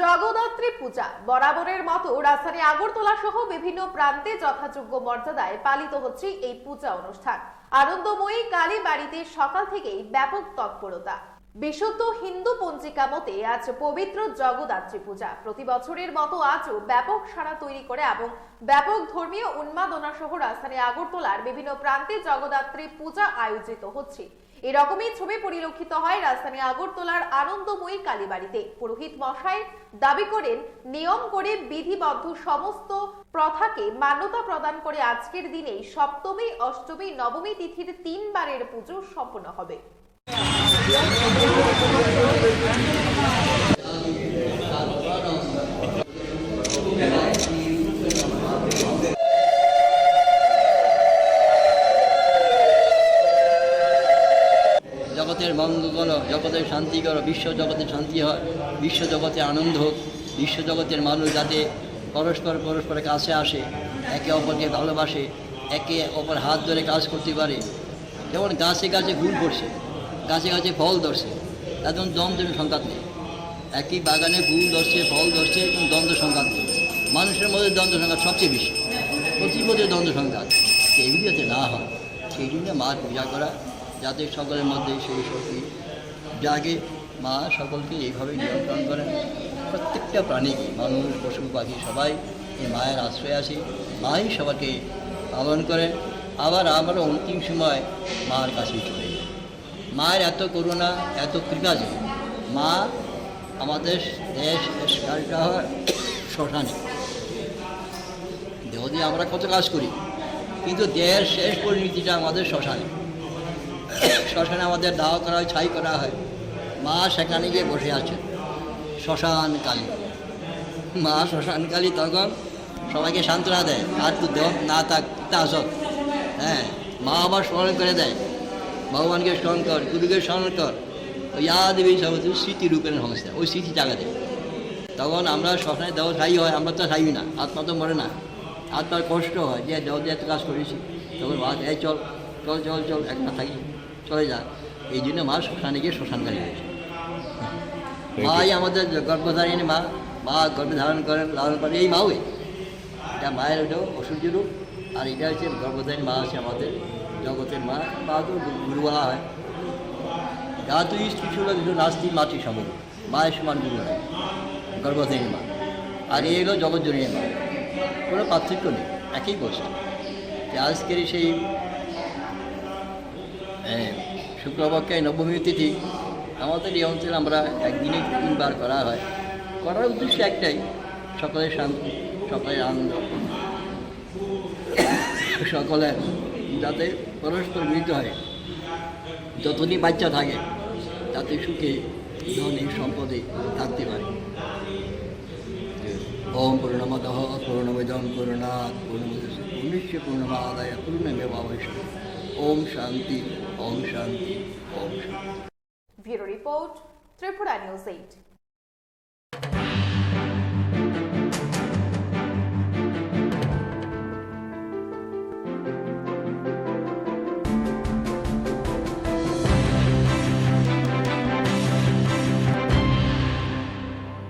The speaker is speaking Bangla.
জগদ্ধাত্রী পূজা বরাবরের মতো রাজধানী আগরতলা সহ বিভিন্ন প্রান্তে যথাযোগ্য মর্যাদায় পালিত হচ্ছে এই পূজা অনুষ্ঠান। আনন্দময়ী কালী বাড়িতে সকাল থেকেই ব্যাপক তৎপরতা। বিশুদ্ধ হিন্দু পঞ্জিকা মতে আজ পবিত্র জগদ্ধাত্রী পূজা। প্রতি বছরের মতো আজও ব্যাপক সাড়া তৈরি করে এবং ব্যাপক ধর্মীয় উন্মাদনা সহ রাজধানী আগরতলার বিভিন্ন প্রান্তে জগদ্ধাত্রী পূজা আয়োজিত হচ্ছে। এরকমই ছবি পরিলক্ষিত হয় রাজধানী আগরতলার আনন্দময়ী কালীবাড়িতে। পুরোহিত মশাই দাবি করেন, নিয়ম করে বিধিবদ্ধ সমস্ত প্রথাকে মান্যতা প্রদান করে আজকের দিনে সপ্তমী, অষ্টমী, নবমী তিথির 3 বারের পুজো সম্পন্ন হবে। জগতের মঙ্গল করো, জগতের শান্তি করো, বিশ্ব জগতে শান্তি হয়, বিশ্ব জগতে আনন্দ হোক, বিশ্ব জগতের মানুষ যাতে পরস্পরের কাছে আসে, একে অপরকে ভালোবাসে, একে অপর হাত ধরে কাজ করতে পারে। যেমন গাছে গাছে ফুল পড়ছে, গাছে গাছে ফল ধরছে, একদম দ্বন্দ্ব সংঘাত নেই। একই বাগানে ফুল ধরছে, ফল ধরছে, এবং দ্বন্দ্ব সংঘাত নেই। মানুষের মধ্যে দ্বন্দ্ব সংঘাত সবচেয়ে বেশি, প্রতিপদে দ্বন্দ্ব সংঘাত। এগুলি যাতে না হয় সেই জন্য মার পূজা করা, যাতে সকলের মধ্যে সেই শক্তি জাগে। মা সকলকে এইভাবে নিয়ন্ত্রণ করেন। প্রত্যেকটা প্রাণীকে, মানুষ, পশু পাখি সবাই এই মায়ের আশ্রয় আসে। মাই সবাইকে পালন করেন। আবার আমরা অন্তিম সময় মার কাছেই চলে যাই। মায়ের এত করুণা, এত কৃপা যে মা আমাদের দেশ শেষকালটা হয় শ্মশানে। দেহ দিয়ে আমরা কত কাজ করি, কিন্তু দেহের শেষ পরিণতিটা আমাদের শ্মশানে। শ্মশানে আমাদের দাহ করা হয়, ছাই করা হয়। মা সেখানে গিয়ে বসে আছেন, শ্মশান কালী। মা শ্মশান কালী তখন সবাইকে সান্ত্বনা দেয়, আর তো দেহ না থাক তা আসক। হ্যাঁ, মা আবার স্মরণ করে দেয়, ভগবানকে স্মরণ কর, গুরুকে স্মরণ কর, ওই দেবী সবচেয়ে স্মৃতিরূপের সংস্থা, ওই স্মৃতি জায়গা দেয়। তখন আমরা শ্মশানে দেহ ছাই হয়, আমরা তো ছাই না, আত্মা তো মরে না। আত্মার কষ্ট হয় যে দেহ দিয়ে এত কাজ করেছি। তখন মা এই চল চল চল চল, একটা থাকি, চলে যা। এই জন্য মা শ্মশানে গিয়ে শ্মশানকারী হয়েছে। মাই আমাদের গর্ভধারিণী মা। মা গর্ভে ধারণ করেন, লালন করেন, এই মাও। এটা মায়ের ওটাও অসূর্য রূপ, আর এটা হচ্ছে গর্ভধারিণী মা, আছে আমাদের জগতের মা। মা তো গুরু বলা হয়। যা তুই শিশুরা নাস্তি মাতৃ সমর, মায়ের সমান গুরু হয় গর্ভধারিণী মা। আর এই হলো জগৎজননী মা। কোনো পার্থক্য নেই, একই বস্তু। আজকের সেই শুক্লপক্ষে নবমী তিথি আমাদের এই অঞ্চলে আমরা একদিনে 3 বার করা হয়। করার উদ্দেশ্য একটাই, সকলের শান্তি, সকলের আনন্দ, সকলের যাতে পরস্পর মিলিত হয়, যতদিন বাচ্চা থাকে তাতে সুখে ধনে সম্পদে থাকতে পারে। ওম পূর্ণমদঃ পূর্ণমিদং পূর্ণাৎ পূর্ণস্য পূর্ণমাদায় পূর্ণমেবাবশিষ্যতে। ওম শান্তি, ওম শান্তি, ওম শান্তি। Bureau report, Tripura news 8।